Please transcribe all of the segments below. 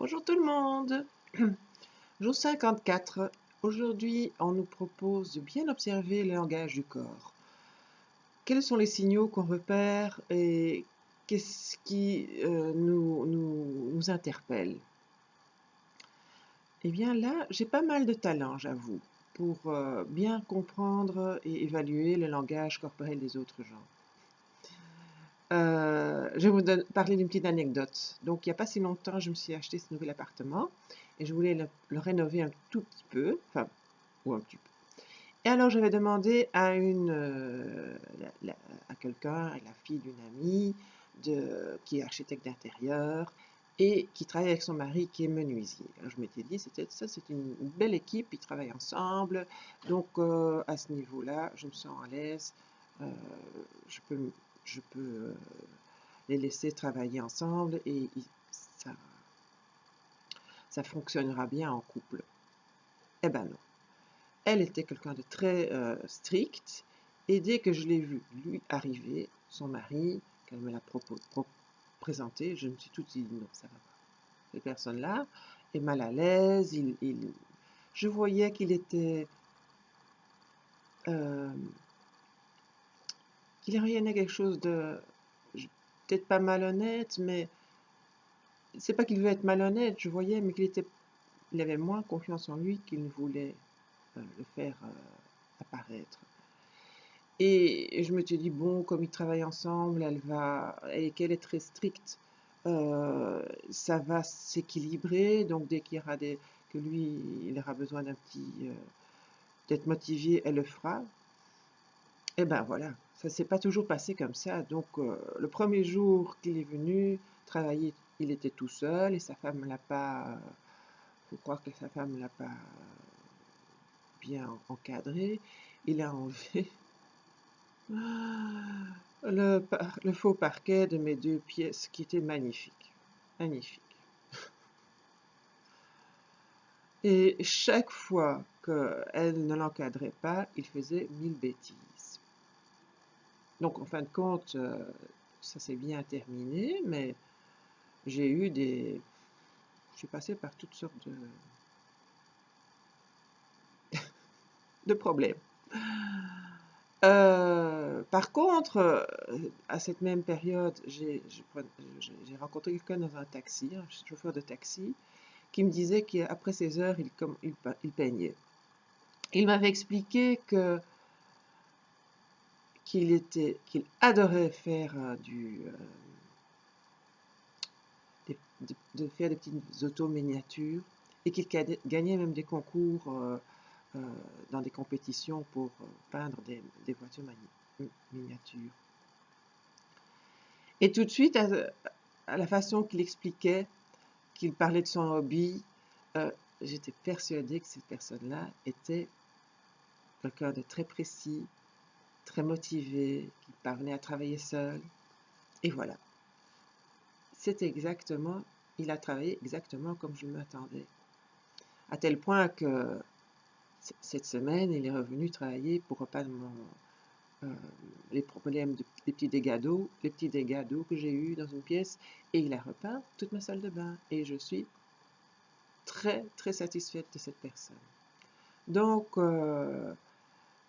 Bonjour tout le monde. Jour 54. Aujourd'hui, on nous propose de bien observer le langage du corps. Quels sont les signaux qu'on repère et qu'est-ce qui nous interpelle? Eh bien là, j'ai pas mal de talent, j'avoue, pour bien comprendre et évaluer le langage corporel des autres gens. Je vais vous parler d'une petite anecdote. Donc, il n'y a pas si longtemps, je me suis acheté ce nouvel appartement et je voulais le rénover un tout petit peu, enfin, ou un petit peu. Et alors, j'avais demandé à à quelqu'un, la fille d'une amie, qui est architecte d'intérieur et qui travaille avec son mari qui est menuisier. Alors, je m'étais dit, c'est une belle équipe, ils travaillent ensemble, donc à ce niveau-là, je me sens à l'aise, je peux, je peux les laisser travailler ensemble et ça, ça fonctionnera bien en couple. Eh ben non. Elle était quelqu'un de très strict et dès que je l'ai vu lui arriver, son mari, qu'elle me l'a présenté, je me suis tout de suite dit non, ça va pas. Cette personne-là est mal à l'aise, je voyais qu'il était qu'il rien quelque chose de peut-être pas malhonnête, mais c'est pas qu'il veut être malhonnête, je voyais, mais il avait moins confiance en lui qu'il ne voulait le faire apparaître. Et je me suis dit, bon, comme ils travaillent ensemble, et qu'elle est très stricte, ça va s'équilibrer. Donc, dès qu'il y aura que lui, il aura besoin d'être motivé, elle le fera. Et ben voilà, ça s'est pas toujours passé comme ça. Donc, le premier jour qu'il est venu travailler, il était tout seul et sa femme l'a pas, faut croire que sa femme l'a pas bien encadré. Il a enlevé le faux parquet de mes 2 pièces qui était magnifique. Magnifique. Et chaque fois qu'elle ne l'encadrait pas, il faisait 1000 bêtises. Donc en fin de compte, ça s'est bien terminé, mais je suis passée par toutes sortes de problèmes. Par contre, à cette même période, j'ai rencontré quelqu'un dans un taxi, un chauffeur de taxi, qui me disait qu'après 16 heures, il peignait. Il m'avait expliqué qu'il adorait faire faire des petites autos miniatures et qu'il gagnait même des concours dans des compétitions pour peindre des voitures miniatures. Et tout de suite, à la façon qu'il expliquait, qu'il parlait de son hobby, j'étais persuadée que cette personne-là était quelqu'un de très précis, très motivé, qui parvenait à travailler seul. Et voilà. Il a travaillé exactement comme je m'attendais. À tel point que cette semaine, il est revenu travailler pour repeindre les problèmes des petits dégâts d'eau que j'ai eus dans une pièce, et il a repeint toute ma salle de bain. Et je suis très, très satisfaite de cette personne. Donc,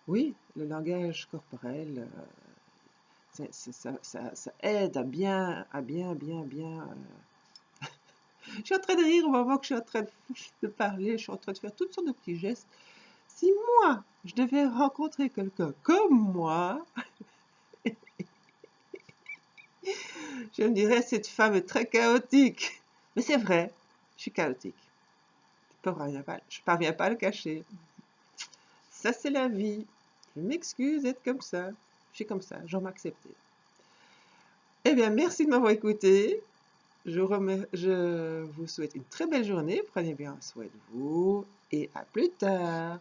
oui, le langage corporel, ça aide à bien. Je suis en train de rire au moment que je suis en train de parler, je suis en train de faire toutes sortes de petits gestes. Si moi, je devais rencontrer quelqu'un comme moi, je me dirais, cette femme est très chaotique. Mais c'est vrai, je suis chaotique. Je ne parviens pas à le cacher. Ça, c'est la vie. Je m'excuse d'être comme ça. Je suis comme ça, j'en m'accepter. Eh bien, merci de m'avoir écouté. Je vous souhaite une très belle journée. Prenez bien soin de vous et à plus tard.